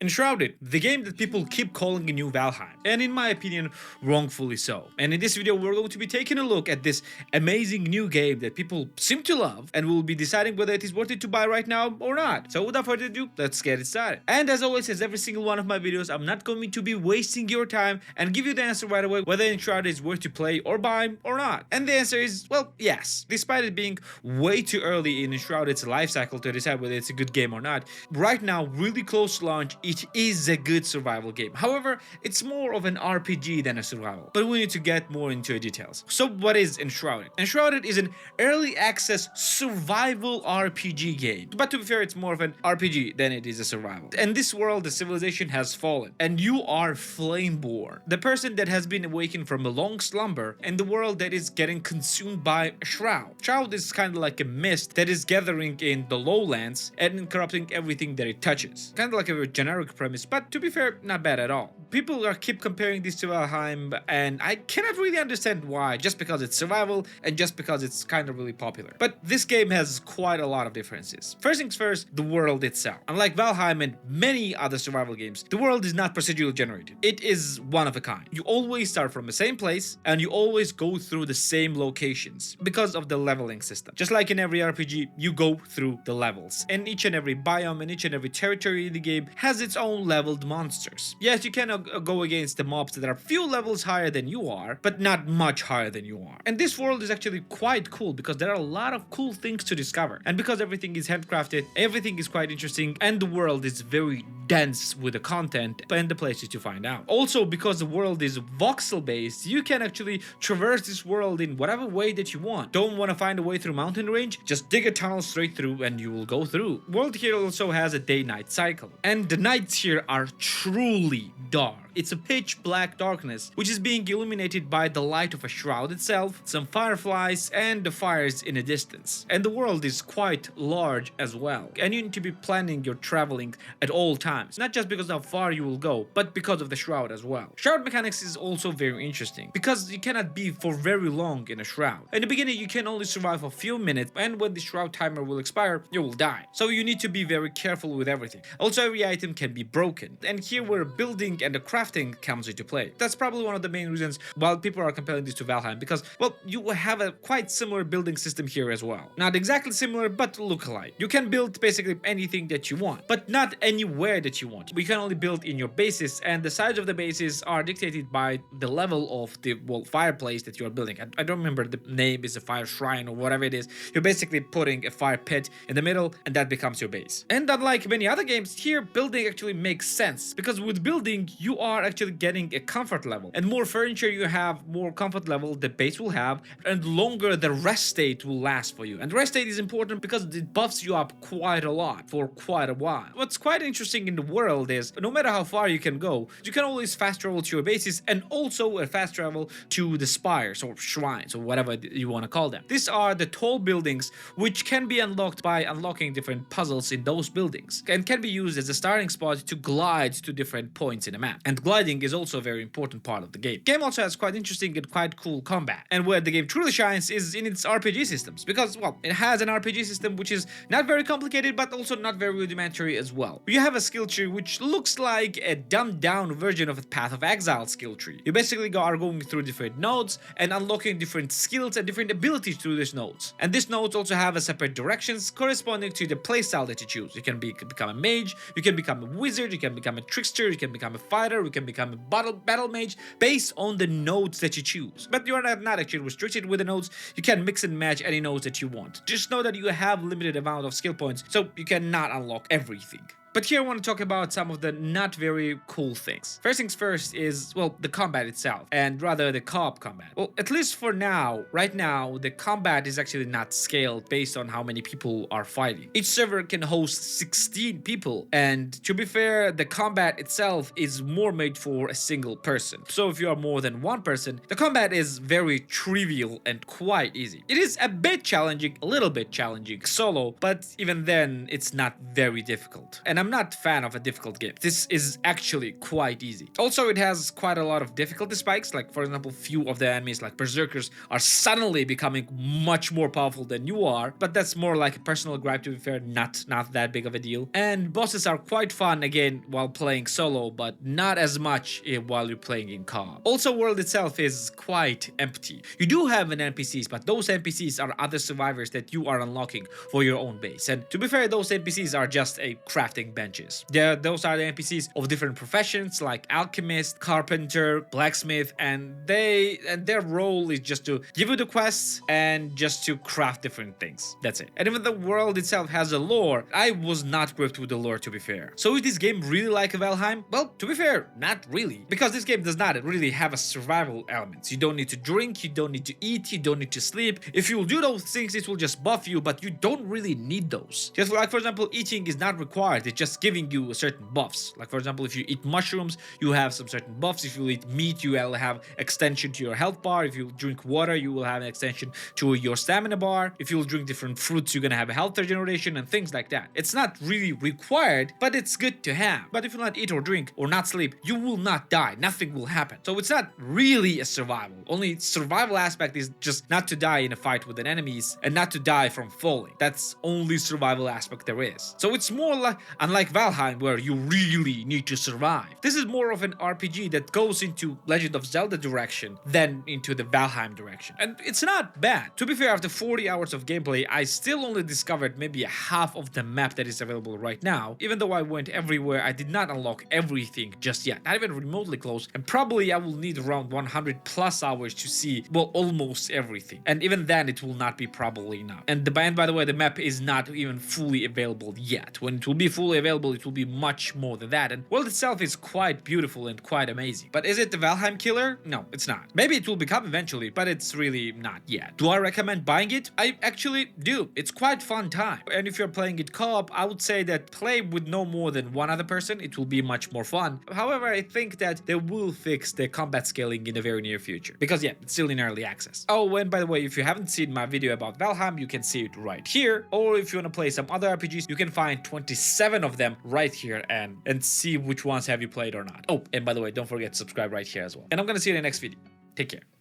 Enshrouded, the game that people keep calling a new Valheim, and in my opinion, wrongfully so. And in this video, we're going to be taking a look at this amazing new game that people seem to love, and we'll be deciding whether it is worth it to buy right now or not. So without further ado, let's get it started. And as always, as every single one of my videos, I'm not going to be wasting your time and give you the answer right away whether Enshrouded is worth to play or buy or not. And the answer is, well, yes. Despite it being way too early in Enshrouded's life cycle to decide whether it's a good game or not, right now, really close to launch, it is a good survival game. However, it's more of an RPG than a survival. But we need to get more into the details. So what is Enshrouded? Enshrouded is an early access survival RPG game. But to be fair, it's more of an RPG than it is a survival. In this world, the civilization has fallen, and you are Flameborn, the person that has been awakened from a long slumber in the world that is getting consumed by a shroud. Shroud is kind of like a mist that is gathering in the lowlands and corrupting everything that it touches. Kind of like a generic premise, but to be fair, not bad at all. People keep comparing this to Valheim, and I cannot really understand why, just because it's survival and just because it's kind of really popular. But this game has quite a lot of differences. First things first, the world itself. Unlike Valheim and many other survival games, the world is not procedurally generated. It is one of a kind. You always start from the same place, and you always go through the same locations because of the leveling system. Just like in every RPG, you go through the levels, and each and every biome and each and every territory in the game has its own leveled monsters. Yes, you can go against the mobs that are few levels higher than you are, but not much higher than you are. And this world is actually quite cool because there are a lot of cool things to discover. And because everything is handcrafted, everything is quite interesting, and the world is very dense with the content and the places to find out. Also, because the world is voxel based, you can actually traverse this world in whatever way that you want. Don't want to find a way through mountain range? Just dig a tunnel straight through and you will go through. World here also has a day-night cycle, and the nights here are truly dark. It's a pitch black darkness, which is being illuminated by the light of a shroud itself, some fireflies, and the fires in the distance. And the world is quite large as well, and you need to be planning your traveling at all times, not just because of how far you will go, but because of the shroud as well. Shroud mechanics is also very interesting, because you cannot be for very long in a shroud. In the beginning, you can only survive a few minutes, and when the shroud timer will expire, you will die. So you need to be very careful with everything. Also, every item can be broken, and here where building and the crafting comes into play. That's probably one of the main reasons why people are comparing this to Valheim, because, well, you have a quite similar building system here as well. Not exactly similar, but look-alike. You can build basically anything that you want, but not anywhere that you want. You can only build in your bases, and the size of the bases are dictated by the level of the, well, fireplace that you are building. I don't remember the name, is a fire shrine or whatever it is. You're basically putting a fire pit in the middle, and that becomes your base. And unlike many other games, here building actually makes sense, because with building, you are actually getting a comfort level, and more furniture you have, more comfort level the base will have, and longer the rest state will last for you. And rest state is important because it buffs you up quite a lot for quite a while. What's quite interesting in the world is, no matter how far you can go, you can always fast travel to your bases, and also a fast travel to the spires or shrines or whatever you want to call them. These are the tall buildings which can be unlocked by unlocking different puzzles in those buildings, and can be used as a starting spot to glide to different points in the map. And gliding is also a very important part of the game. The game also has quite interesting and quite cool combat, and where the game truly shines is in its RPG systems, because, well, it has an RPG system which is not very complicated but also not very rudimentary as well. You have a skill tree which looks like a dumbed down version of a Path of Exile skill tree. You basically are going through different nodes and unlocking different skills and different abilities through these nodes. And these nodes also have a separate directions corresponding to the playstyle that you choose. You can become a mage, you can become a wizard, you can become a trickster, you can become a fighter, you can become a battle mage based on the nodes that you choose. But you are not actually restricted with the nodes. You can mix and match any nodes that you want. Just know that you have limited amount of skill points, so you cannot unlock everything. But here I want to talk about some of the not very cool things. First things first is, well, the combat itself, and rather the co-op combat. Well, at least for now, right now, the combat is actually not scaled based on how many people are fighting. Each server can host 16 people, and to be fair, the combat itself is more made for a single person. So if you are more than one person, the combat is very trivial and quite easy. It is a bit challenging, a little bit challenging solo, but even then, it's not very difficult. And and I'm not a fan of a difficult game. This is actually quite easy. Also, it has quite a lot of difficulty spikes, like for example, few of the enemies like berserkers are suddenly becoming much more powerful than you are, but that's more like a personal gripe, to be fair, not that big of a deal. And bosses are quite fun again while playing solo, but not as much while you're playing in co-op. Also, world itself is quite empty. You do have an NPCs, but those NPCs are other survivors that you are unlocking for your own base. And to be fair, those NPCs are just a crafting benches. Those are the NPCs of different professions like alchemist, carpenter, blacksmith, and their role is just to give you the quests and just to craft different things. That's it. And even the world itself has a lore, I was not gripped with the lore, to be fair. So is this game really like a Valheim? Well, to be fair, not really. Because this game does not really have a survival elements. You don't need to drink, you don't need to eat, you don't need to sleep. If you will do those things, it will just buff you, but you don't really need those. Just like, for example, eating is not required, it's just giving you certain buffs. Like, for example, if you eat mushrooms, you have some certain buffs. If you eat meat, you will have extension to your health bar. If you drink water, you will have an extension to your stamina bar. If you will drink different fruits, you're gonna have a health regeneration and things like that. It's not really required, but it's good to have. But if you not eat or drink or not sleep, you will not die. Nothing will happen. So it's not really a survival. Only survival aspect is just not to die in a fight with an enemies and not to die from falling. That's only survival aspect there is. So it's more like, unlike Valheim, where you really need to survive. This is more of an RPG that goes into Legend of Zelda direction than into the Valheim direction. And it's not bad. To be fair, after 40 hours of gameplay, I still only discovered maybe a half of the map that is available right now. Even though I went everywhere, I did not unlock everything just yet, not even remotely close, and probably I will need around 100 plus hours to see, well, almost everything. And even then, it will not be probably enough. And by the way, the map is not even fully available yet. When it will be fully available, it will be much more than that. And world itself is quite beautiful and quite amazing. But is it the Valheim killer? No, it's not. Maybe it will become eventually, but it's really not yet. Do I recommend buying it? I actually do. It's quite fun time. And if you're playing it co-op, I would say that play with no more than one other person. It will be much more fun. However, I think that they will fix the combat scaling in the very near future. Because yeah, it's still in early access. Oh, and by the way, if you haven't seen my video about Valheim, you can see it right here. Or if you want to play some other RPGs, you can find 27 of them right here and see which ones have you played or not. Oh, and by the way, don't forget to subscribe right here as well. And I'm gonna see you in the next video. Take care.